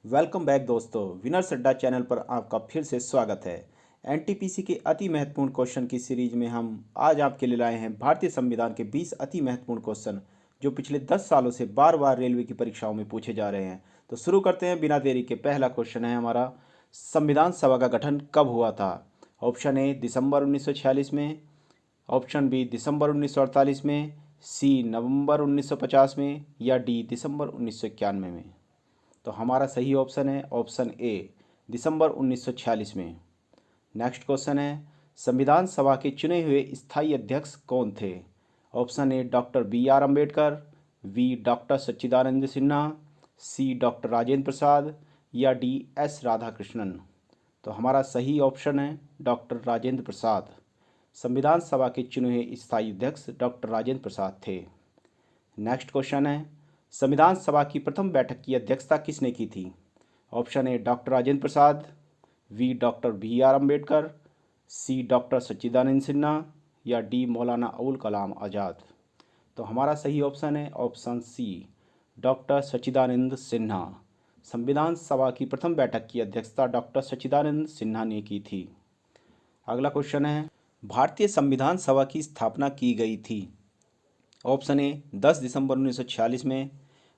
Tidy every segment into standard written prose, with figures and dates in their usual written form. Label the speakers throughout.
Speaker 1: Welcome back दोस्तों। Winners अड्डा channel पर आपका फिर से स्वागत है। एनटीपीसी के अति महत्वपूर्ण क्वेश्चन की सीरीज में हम आज आपके लिए लाए हैं भारतीय संविधान के 20 अति महत्वपूर्ण क्वेश्चन जो पिछले 10 सालों से बार बार रेलवे की परीक्षाओं में पूछे जा रहे हैं। तो शुरू करते हैं बिना देरी के। पहला क्वेश्चन है हमारा, संविधान सभा का गठन कब हुआ था? ऑप्शन ए दिसंबर 1946 में, ऑप्शन बी दिसंबर 1948 में, सी नवंबर 1950 में, या डी दिसंबर 1991 में। तो हमारा सही ऑप्शन है ऑप्शन ए दिसंबर 1946 में। नेक्स्ट क्वेश्चन है, संविधान सभा के चुने हुए स्थायी अध्यक्ष कौन थे? Option A doctor B R Ambedkar, B doctor Sachchidananda Sinha, C doctor Rajendra Prasad, या डी एस राधाकृष्णन। तो हमारा सही ऑप्शन है डॉक्टर राजेंद्र प्रसाद। संविधान सभा के चुने हुए स्थायी अध्यक्ष डॉक्टर राजेंद्र प्रसाद थे। नेक्स्ट क्वेश्चन है, संविधान सभा की प्रथम बैठक की अध्यक्षता किसने की थी? Option A doctor Rajendra Prasad, B doctor B R Ambedkar, C doctor Sachchidananda Sinha, या डी मौलाना अबुल कलाम आज़ाद। तो हमारा सही ऑप्शन है option C doctor Sachchidananda Sinha. संविधान सभा की प्रथम बैठक की अध्यक्षता डॉक्टर सच्चिदानंद सिन्हा ने की थी। अगला क्वेश्चन है, भारतीय संविधान सभा की स्थापना की गई थी? ऑप्शन ए 10 दिसंबर 1946 में,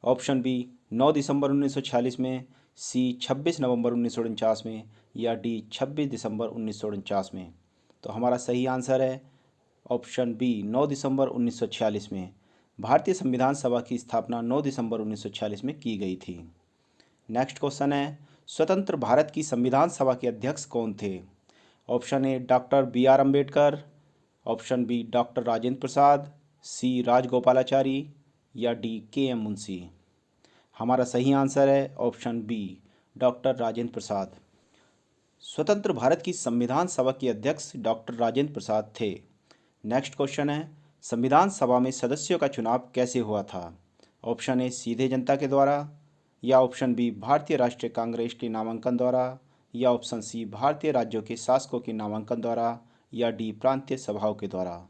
Speaker 1: ऑप्शन बी 9 दिसंबर 1946 में, सी 26 नवंबर 1949 में, या डी 26 दिसंबर 1949 में। तो हमारा सही आंसर है ऑप्शन बी 9 दिसंबर 1946 में। भारतीय संविधान सभा की स्थापना 9 दिसंबर 1946 में की गई थी। नेक्स्ट क्वेश्चन है, स्वतंत्र भारत की संविधान सभा के अध्यक्ष कौन थे? Option A doctor B R Ambedkar, option B doctor Rajendra Prasad, C Rajagopalachari, या डी के एम मुंशी। हमारा सही आंसर है option B doctor Rajendra Prasad. स्वतंत्र भारत की संविधान सभा के अध्यक्ष डॉक्टर राजेंद्र प्रसाद थे। नेक्स्ट क्वेश्चन है, संविधान सभा में सदस्यों का चुनाव कैसे हुआ था? ऑप्शन ए सीधे जनता के द्वारा, या ऑप्शन बी भारतीय राष्ट्रीय कांग्रेस के नामांकन द्वारा, या ऑप्शन सी भारतीय राज्यों के शासकों के नामांकन द्वारा, या डी प्रांतीय सभाओं के द्वारा।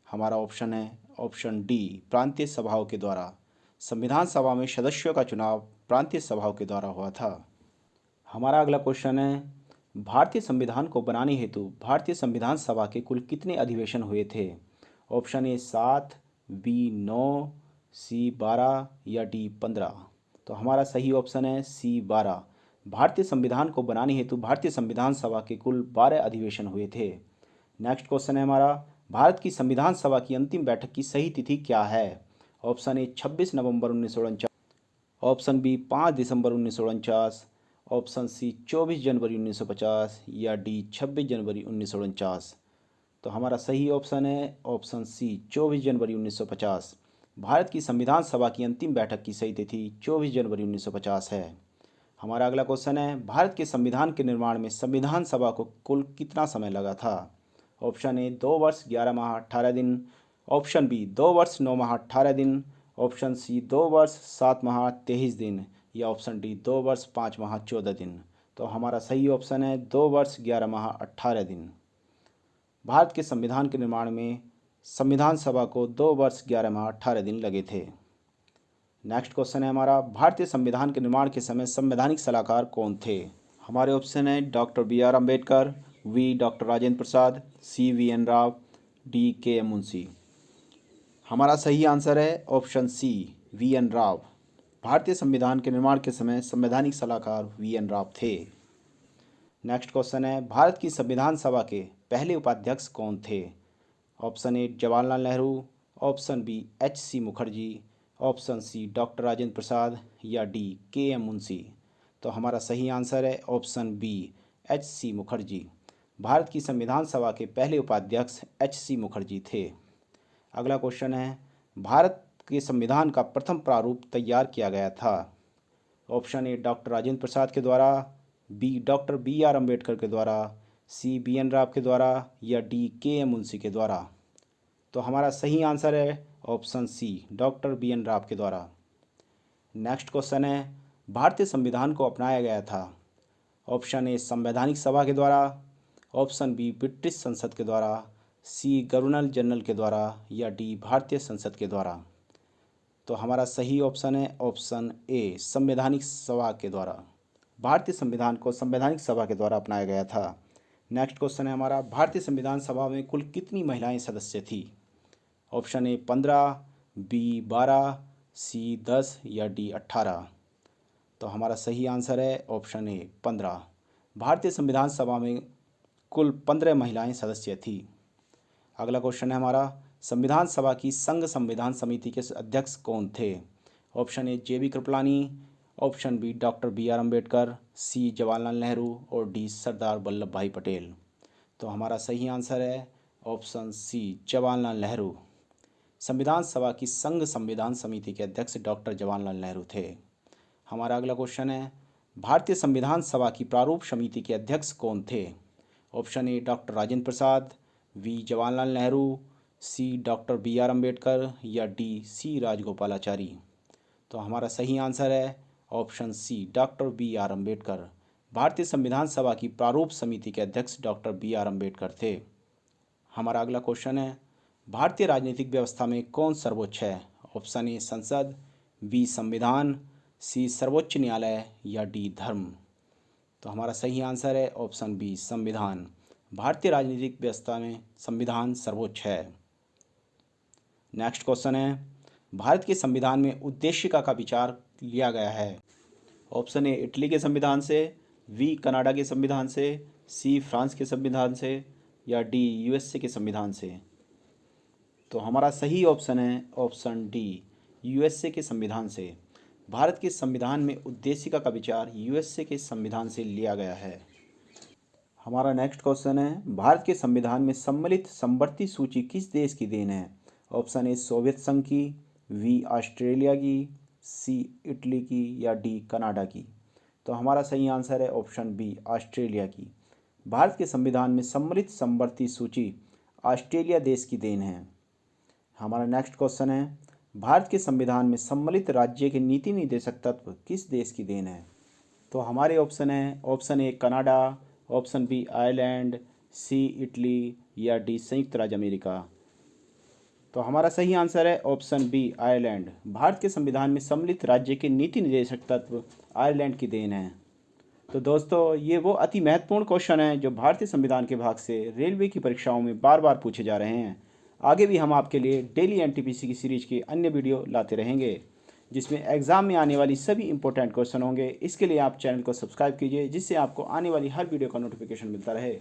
Speaker 1: हमारा ऑप्शन है ऑप्शन डी प्रांतीय सभाओं के द्वारा। संविधान सभा में सदस्यों का चुनाव प्रांतीय सभाओं के द्वारा हुआ था। हमारा अगला क्वेश्चन है, भारतीय संविधान को बनाने हेतु भारतीय संविधान सभा के कुल कितने अधिवेशन हुए थे? ऑप्शन ए 7, बी 9, सी 12, या डी 15। तो हमारा सही ऑप्शन है सी 12। भारतीय संविधान को बनाने हेतु भारतीय संविधान सभा के कुल 12 अधिवेशन हुए थे। नेक्स्ट क्वेश्चन है हमारा, भारत की संविधान सभा की अंतिम बैठक की सही तिथि क्या है? ऑप्शन ए 26 नवंबर 1949, ऑप्शन बी 5 दिसंबर 1949, ऑप्शन सी 24 जनवरी 1950, या डी 26 जनवरी 1949। तो हमारा सही ऑप्शन है ऑप्शन सी 24 जनवरी 1950। भारत की संविधान सभा की अंतिम बैठक की सही तिथि 24 जनवरी 1950 है। हमारा अगला क्वेश्चन है, भारत के संविधान के निर्माण में संविधान सभा को कुल कितना समय लगा था? ऑप्शन ए 2 वर्ष 11 माह 18 दिन, ऑप्शन बी 2 वर्ष 9 माह 18 दिन, ऑप्शन सी 2 वर्ष 7 माह 23 दिन, या ऑप्शन डी 2 वर्ष 5 माह 14 दिन। तो हमारा सही ऑप्शन है 2 वर्ष 11 माह 18 दिन। भारत के संविधान के निर्माण में संविधान सभा को 2 वर्ष 11 माह 18 दिन लगे थे। नेक्स्ट क्वेश्चन है हमारा, भारतीय संविधान के निर्माण के समय संवैधानिक सलाहकार कौन थे? हमारे ऑप्शन है doctor B R Ambedkar, B doctor Rajendra Prasad, C B N Rao, D K M Munshi. हमारा सही आंसर है option C B N Rao. भारतीय संविधान के निर्माण के समय संवैधानिक सलाहकार वी एन राव थे। नेक्स्ट क्वेश्चन है, भारत की संविधान सभा के पहले उपाध्यक्ष कौन थे? Option A Jawaharlal Nehru, option B H C Mukherjee, option C doctor Rajendra Prasad, या डी के एम मुंशी। तो हमारा सही आंसर है option B H C Mukherjee. Bharat की संविधान सभा के पहले उपाध्यक्ष एच सी मुखर्जी थे। अगला क्वेश्चन है, भारत के संविधान का प्रथम प्रारूप तैयार किया गया था? Option A doctor Rajendra Prasad के द्वारा, B doctor B R Ambedkar के द्वारा, सी बी एन राव के द्वारा, या डी के एम मुंशी के द्वारा। तो हमारा सही आंसर है option C doctor B N Rao के द्वारा। नेक्स्ट क्वेश्चन है, भारतीय संविधान को अपनाया गया था? ऑप्शन ए संवैधानिक सभा के द्वारा, ऑप्शन बी ब्रिटिश संसद के द्वारा, सी गवर्नर जनरल के द्वारा, या डी भारतीय संसद के द्वारा। तो हमारा सही ऑप्शन है ऑप्शन ए संवैधानिक सभा के द्वारा। भारतीय संविधान को संवैधानिक सभा के द्वारा अपनाया गया था। नेक्स्ट क्वेश्चन है हमारा, भारतीय संविधान सभा में कुल कितनी महिलाएं सदस्य थी? ऑप्शन ए 15, बी 12, सी 10 या डी 18। तो हमारा सही आंसर है ऑप्शन ए 15। भारतीय संविधान सभा में कुल 15 महिलाएं सदस्य थी। अगला क्वेश्चन है हमारा, संविधान सभा की संघ संविधान समिति के अध्यक्ष कौन थे? Option A J B Kripalani, option B doctor B R Ambedkar, C Jawaharlal Nehru और डी सरदार वल्लभ भाई पटेल। तो हमारा सही आंसर है ऑप्शन सी जवाहरलाल नेहरू। संविधान सभा की संघ संविधान समिति के अध्यक्ष डॉक्टर जवाहरलाल नेहरू थे। हमारा अगला क्वेश्चन है, भारतीय संविधान सभा की प्रारूप समिति के अध्यक्ष कौन थे? Option A doctor Rajendra Prasad, B Jawaharlal Nehru, C doctor B R Ambedkar या डी सी राजगोपालाचारी। तो हमारा सही आंसर है option C doctor B R Ambedkar. भारतीय संविधान सभा की प्रारूप समिति के अध्यक्ष डॉक्टर बी आर अम्बेडकर थे। हमारा अगला क्वेश्चन है, भारतीय राजनीतिक व्यवस्था में कौन सर्वोच्च है? ऑप्शन ए संसद, बी संविधान, सी सर्वोच्च न्यायालय या डी धर्म। तो हमारा सही आंसर है ऑप्शन बी संविधान। भारतीय राजनीतिक व्यवस्था में संविधान सर्वोच्च है। नेक्स्ट क्वेश्चन है, भारत के संविधान में उद्देशिका का विचार लिया गया है? ऑप्शन ए इटली के संविधान से, वी कनाडा के संविधान से, सी फ्रांस के संविधान से या डी यूएसए के संविधान से। तो हमारा सही ऑप्शन है ऑप्शन डी यूएसए के संविधान से। भारत के संविधान में उद्देशिका का विचार यूएसए के संविधान से लिया गया है। हमारा नेक्स्ट क्वेश्चन है, भारत के संविधान में सम्मिलित समवर्ती सूची किस देश की देन है? ऑप्शन ए सोवियत संघ की, वी ऑस्ट्रेलिया की, सी इटली की या डी कनाडा की। तो हमारा सही आंसर है ऑप्शन बी ऑस्ट्रेलिया की। भारत के संविधान में सम्मिलित समवर्ती सूची ऑस्ट्रेलिया देश की देन है। हमारा नेक्स्ट क्वेश्चन है, भारत के संविधान में सम्मिलित राज्य के नीति निर्देशक तत्व किस देश की देन है? तो हमारे ऑप्शन है option A Canada, option B Ireland, C Italy या डी संयुक्त राज्य अमेरिका। तो हमारा सही आंसर है ऑप्शन बी आयरलैंड। भारत के संविधान में सम्मिलित राज्य के नीति निर्देशक तत्व आयरलैंड की देन है। तो दोस्तों, ये वो अति महत्वपूर्ण क्वेश्चन है जो भारतीय संविधान के भाग से रेलवे की परीक्षाओं में बार बार पूछे जा रहे हैं। आगे भी हम आपके लिए डेली एनटीपीसी की सीरीज के अन्य वीडियो लाते रहेंगे जिसमें एग्जाम में आने वाली सभी इंपॉर्टेंट क्वेश्चन होंगे। इसके लिए आप चैनल को सब्सक्राइब कीजिए जिससे आपको आने वाली हर वीडियो का नोटिफिकेशन मिलता रहे।